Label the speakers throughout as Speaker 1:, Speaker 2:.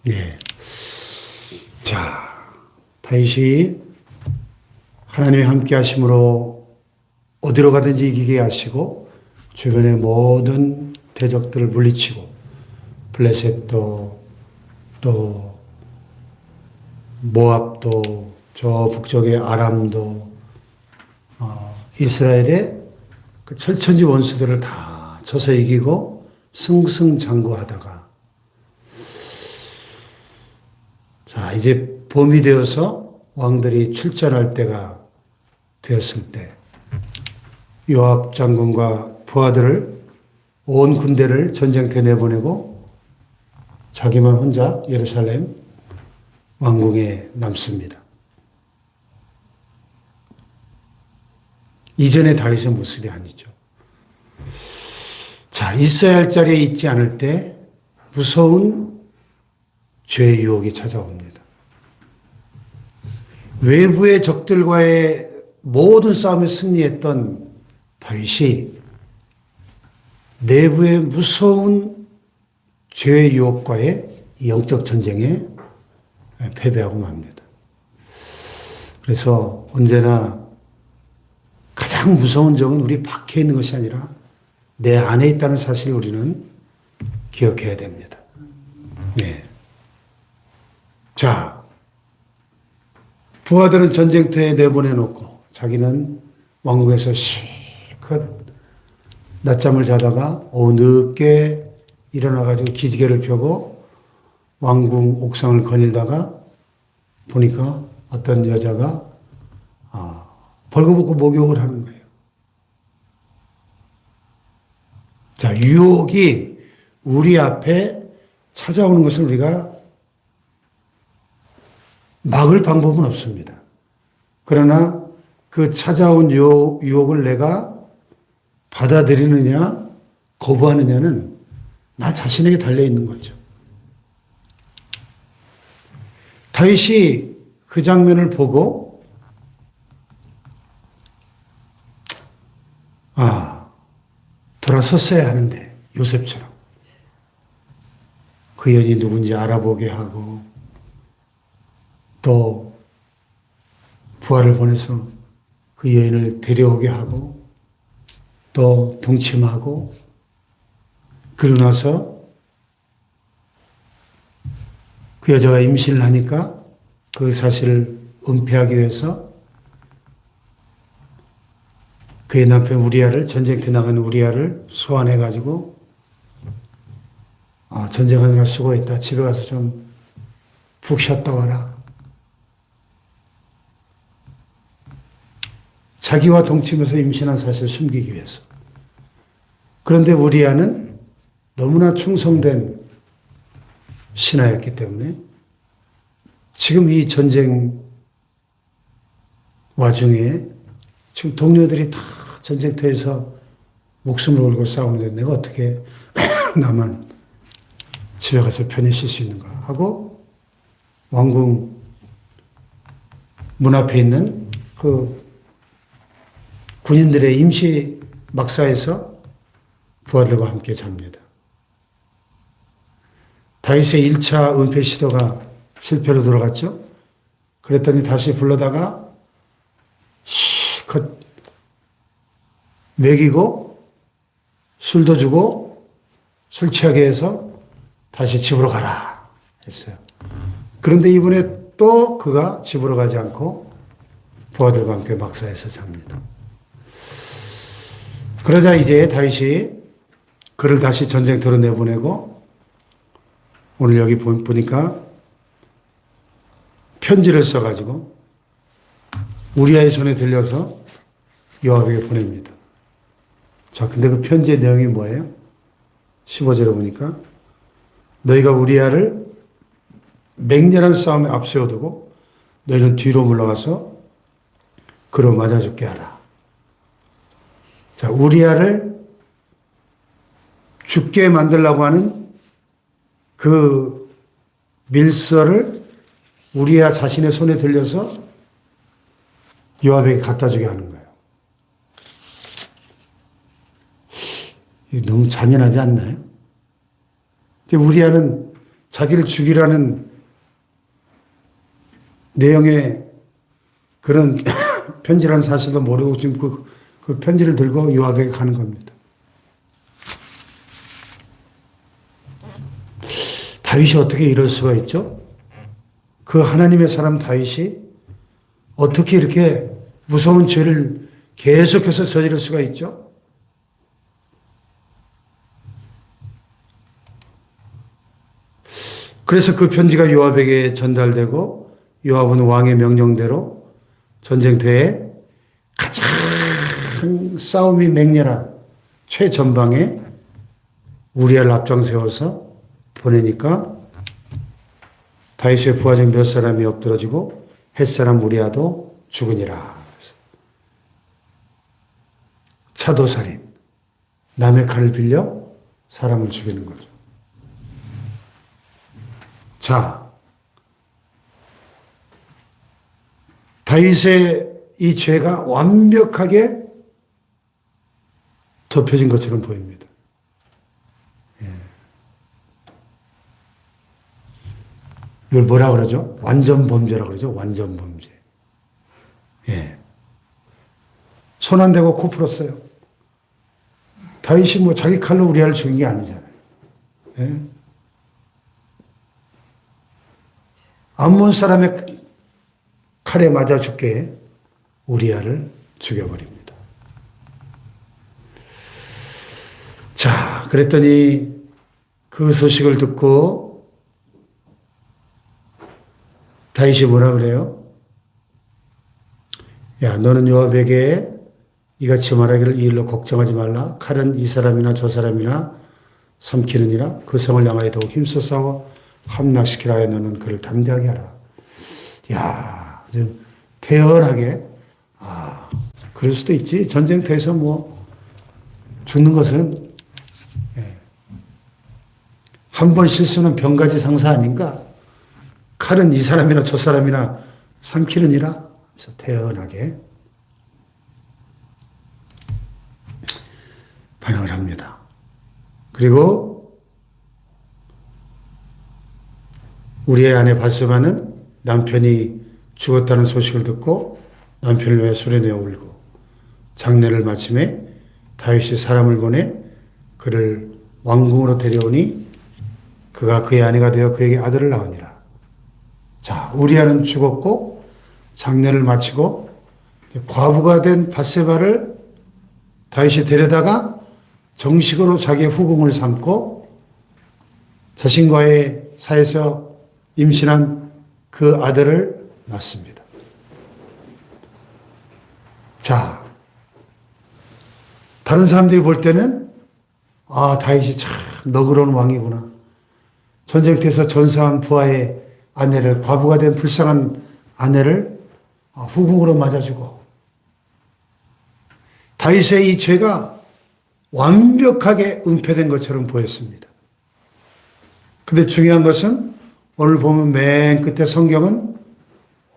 Speaker 1: 예. 자, 다윗이 하나님이 함께 하심으로 어디로 가든지 이기게 하시고 주변의 모든 대적들을 물리치고 블레셋도 또 모압도 저 북쪽의 아람도 이스라엘의 그 철천지 원수들을 다 쳐서 이기고 승승장구하다가 자 이제 봄이 되어서 왕들이 출전할 때가 되었을 때 요압 장군과 부하들을 온 군대를 전쟁터에 내보내고 자기만 혼자 예루살렘 왕궁에 남습니다. 이전의 다윗의 모습이 아니죠. 자, 있어야 할 자리에 있지 않을 때 무서운 죄의 유혹이 찾아옵니다. 외부의 적들과의 모든 싸움에 승리했던 다윗이 내부의 무서운 죄의 유혹과의 영적 전쟁에 패배하고 맙니다. 그래서 언제나 가장 무서운 적은 우리 밖에 있는 것이 아니라 내 안에 있다는 사실을 우리는 기억해야 됩니다. 네. 자, 부하들은 전쟁터에 내보내놓고 자기는 왕궁에서 실컷 낮잠을 자다가 오후 늦게 일어나가지고 기지개를 펴고 왕궁 옥상을 거닐다가 보니까 어떤 여자가 벌거벗고 목욕을 하는 거예요. 자, 유혹이 우리 앞에 찾아오는 것을 우리가 막을 방법은 없습니다. 그러나 그 찾아온 유혹을 내가 받아들이느냐, 거부하느냐는 나 자신에게 달려있는 거죠. 다윗이 그 장면을 보고 돌아섰어야 하는데 요셉처럼 그 여인이 누군지 알아보게 하고 또 부하를 보내서 그 여인을 데려오게 하고 또 동침하고 그러고 나서 그 여자가 임신을 하니까 그 사실을 은폐하기 위해서 그의 남편 우리아를 전쟁터에 나간 우리아를 소환해가지고 전쟁하느라 수고했다. 집에 가서 좀 푹 쉬었다 와라. 자기와 동침해서 임신한 사실을 숨기기 위해서. 그런데 우리아는 너무나 충성된 신하였기 때문에 지금 이 전쟁 와중에 지금 동료들이 다 전쟁터에서 목숨을 걸고 싸우는데 내가 어떻게 나만 집에 가서 편히 쉴 수 있는가 하고 왕궁 문 앞에 있는 그 군인들의 임시 막사에서 부하들과 함께 잡니다. 다윗의 1차 은폐 시도가 실패로 돌아갔죠. 그랬더니 다시 불러다가 실컷 먹이고 술도 주고 술 취하게 해서 다시 집으로 가라 했어요. 그런데 이번에 또 그가 집으로 가지 않고 부하들과 함께 막사에서 잡니다. 그러자 이제 다윗이 그를 다시 전쟁터로 내보내고 오늘 여기 보니까 편지를 써가지고 우리아의 손에 들려서 요압에게 보냅니다. 자, 근데 그 편지의 내용이 뭐예요? 15절에 보니까 너희가 우리아를 맹렬한 싸움에 앞세워두고 너희는 뒤로 물러가서 그로 맞아 죽게 하라. 자, 우리아를 죽게 만들려고 하는 그 밀서를 우리아 자신의 손에 들려서 요압에게 갖다 주게 하는 거예요. 너무 잔인하지 않나요? 우리아는 자기를 죽이라는 내용의 그런 편지라는 사실도 모르고 지금 그 편지를 들고 요압에게 가는 겁니다. 다윗이 어떻게 이럴 수가 있죠? 그 하나님의 사람 다윗이 어떻게 이렇게 무서운 죄를 계속해서 저지를 수가 있죠? 그래서 그 편지가 요압에게 전달되고 요압은 왕의 명령대로 전쟁터에 가장 싸움이 맹렬한 최전방에 우리아를 앞장 세워서 보내니까 다윗의 부하 중 몇 사람이 엎드러지고 햇사람 우리아도 죽으니라. 차도살인, 남의 칼을 빌려 사람을 죽이는 거죠. 자, 다윗의 이 죄가 완벽하게 덮여진 것처럼 보입니다. 예. 이걸 뭐라 그러죠? 완전 범죄라고 그러죠? 완전 범죄. 예. 손 안 대고 코 풀었어요. 다윗이 뭐 자기 칼로 우리아를 죽인 게 아니잖아요. 예. 암몬 사람의 칼에 맞아 죽게 우리아를 죽여버립니다. 자, 그랬더니 그 소식을 듣고 다윗이 뭐라 그래요? 야, 너는 요압에게 이같이 말하기를 이 일로 걱정하지 말라. 칼은 이 사람이나 저 사람이나 삼키느니라. 그 성을 향하여 더욱 힘써 싸워 함락시키라 하여 너는 그를 담대하게 하라. 야, 좀 태연하게, 그럴 수도 있지. 전쟁터에서 뭐, 죽는 것은, 예. 한 번 실수는 병가지 상사 아닌가? 칼은 이 사람이나 저 사람이나 삼키느니라. 그래서 태연하게 반응을 합니다. 그리고 우리의 아내 바세바는 남편이 죽었다는 소식을 듣고 남편을 위해 소리내어 울고 장례를 마침에 다윗이 사람을 보내 그를 왕궁으로 데려오니 그가 그의 아내가 되어 그에게 아들을 낳으니라. 자, 우리아는 죽었고 장례를 마치고 과부가 된 바세바를 다윗이 데려다가 정식으로 자기의 후궁을 삼고 자신과의 사이에서 임신한 그 아들을 낳습니다. 자, 다른 사람들이 볼 때는 다윗이 참 너그러운 왕이구나. 전쟁터에서 전사한 부하의 아내를, 과부가 된 불쌍한 아내를 후궁으로 맞아주고 다윗의 이 죄가 완벽하게 은폐된 것처럼 보였습니다. 근데 중요한 것은 오늘 보면 맨 끝에 성경은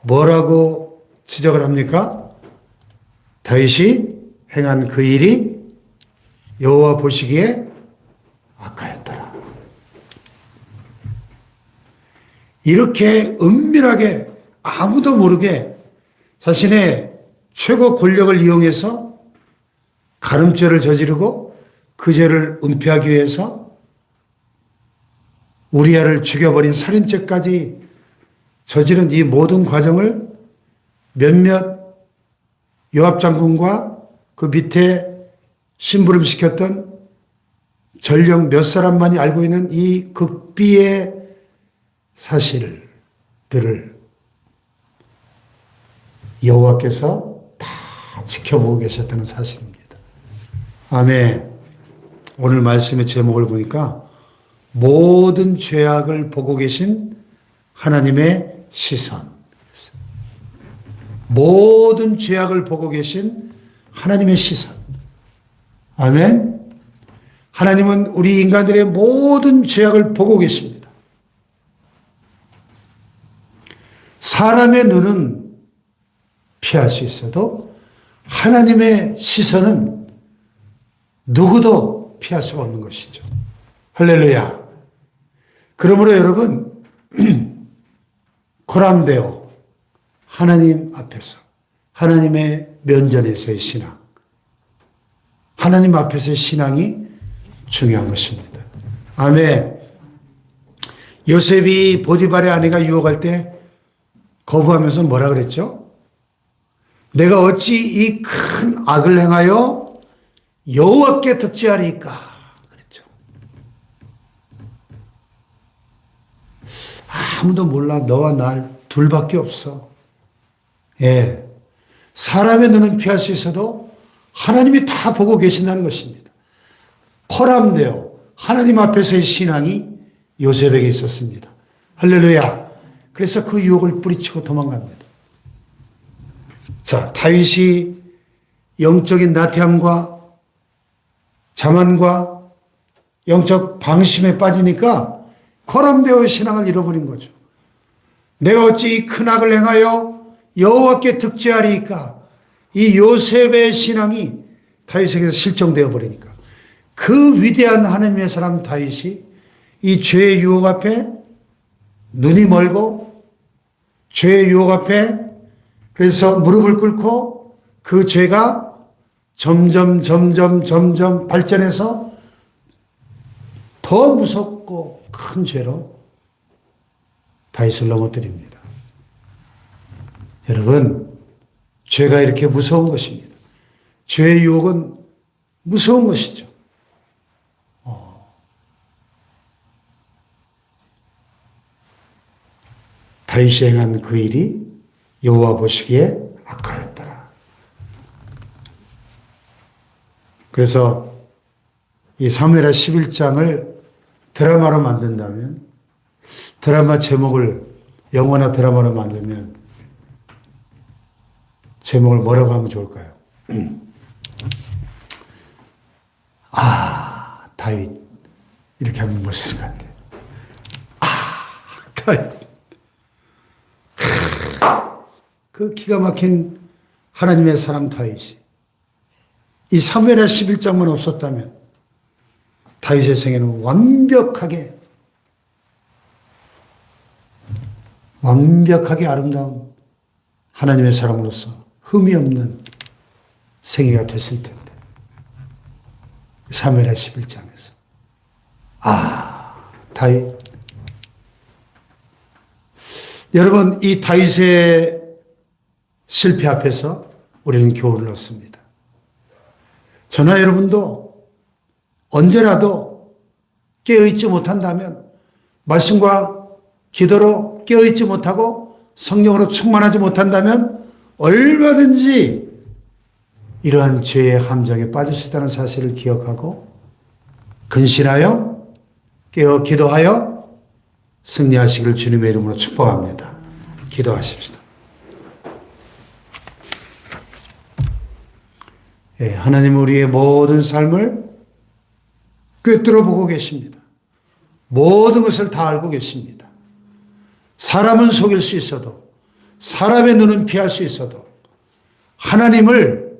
Speaker 1: 뭐라고 지적을 합니까? 다윗이 행한 그 일이 여호와 보시기에 악하였더라. 이렇게 은밀하게 아무도 모르게 자신의 최고 권력을 이용해서 간음죄를 저지르고 그 죄를 은폐하기 위해서 우리아를 죽여버린 살인죄까지 저지른 이 모든 과정을 몇몇 요압 장군과 그 밑에 심부름시켰던 전령 몇 사람만이 알고 있는 이 극비의 사실들을 여호와께서 다 지켜보고 계셨다는 사실입니다. 아멘. 오늘 말씀의 제목을 보니까 모든 죄악을 보고 계신 하나님의 시선. 모든 죄악을 보고 계신 하나님의 시선. 아멘. 하나님은 우리 인간들의 모든 죄악을 보고 계십니다. 사람의 눈은 피할 수 있어도 하나님의 시선은 누구도 피할 수가 없는 것이죠. 할렐루야. 그러므로 여러분, 고람되어 하나님 앞에서, 하나님의 면전에서의 신앙, 하나님 앞에서의 신앙이 중요한 것입니다. 아멘. 요셉이 보디발의 아내가 유혹할 때 거부하면서 뭐라 그랬죠? 내가 어찌 이 큰 악을 행하여 여호와께 득죄하리까? 그랬죠. 아무도 몰라. 너와 날 둘밖에 없어. 예. 사람의 눈은 피할 수 있어도 하나님이 다 보고 계신다는 것입니다. 포함되어 하나님 앞에서의 신앙이 요셉에게 있었습니다. 할렐루야. 그래서 그 유혹을 뿌리치고 도망갑니다. 자, 다윗이 영적인 나태함과 자만과 영적 방심에 빠지니까 거람되어 신앙을 잃어버린 거죠. 내가 어찌 이 큰 악을 행하여 여호와께 득죄하리이까? 이 요셉의 신앙이 다윗에게서 실종되어 버리니까 그 위대한 하나님의 사람 다윗이 이 죄의 유혹 앞에 눈이 멀고 죄의 유혹 앞에 그래서 무릎을 꿇고 그 죄가 점점 발전해서 더 무섭고 큰 죄로 다윗을 넘어뜨립니다. 여러분, 죄가 이렇게 무서운 것입니다. 죄의 유혹은 무서운 것이죠. 다윗이 행한 그 일이 여호와 보시기에 악하였더라. 그래서 이 사무엘하 11장을 드라마로 만든다면, 드라마 제목을 영화나 드라마로 만들면 제목을 뭐라고 하면 좋을까요? 다윗. 이렇게 하면 멋있을 것 같아요. 다윗. 그 기가 막힌 하나님의 사람 다윗이 이 사무엘하 11장만 없었다면 다윗의 생애는 완벽하게 아름다운 하나님의 사람으로서 흠이 없는 생애가 됐을 텐데. 사무엘하 11장에서 다윗. 여러분, 이 다윗의 실패 앞에서 우리는 교훈을 얻습니다. 저나 여러분도 언제라도 깨어있지 못한다면, 말씀과 기도로 깨어있지 못하고 성령으로 충만하지 못한다면 얼마든지 이러한 죄의 함정에 빠질 수 있다는 사실을 기억하고 근신하여 깨어 기도하여 승리하시기를 주님의 이름으로 축복합니다. 기도하십시다. 예, 하나님은 우리의 모든 삶을 꿰뚫어 보고 계십니다. 모든 것을 다 알고 계십니다. 사람은 속일 수 있어도, 사람의 눈은 피할 수 있어도 하나님을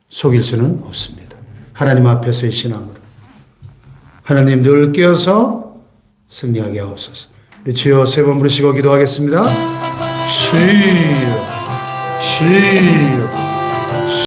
Speaker 1: 속일 수는 없습니다. 하나님 앞에서의 신앙으로 하나님 늘 깨어서 승리하게 하옵소서. 우리 주여 세 번 부르시고 기도하겠습니다. 주여, 주여.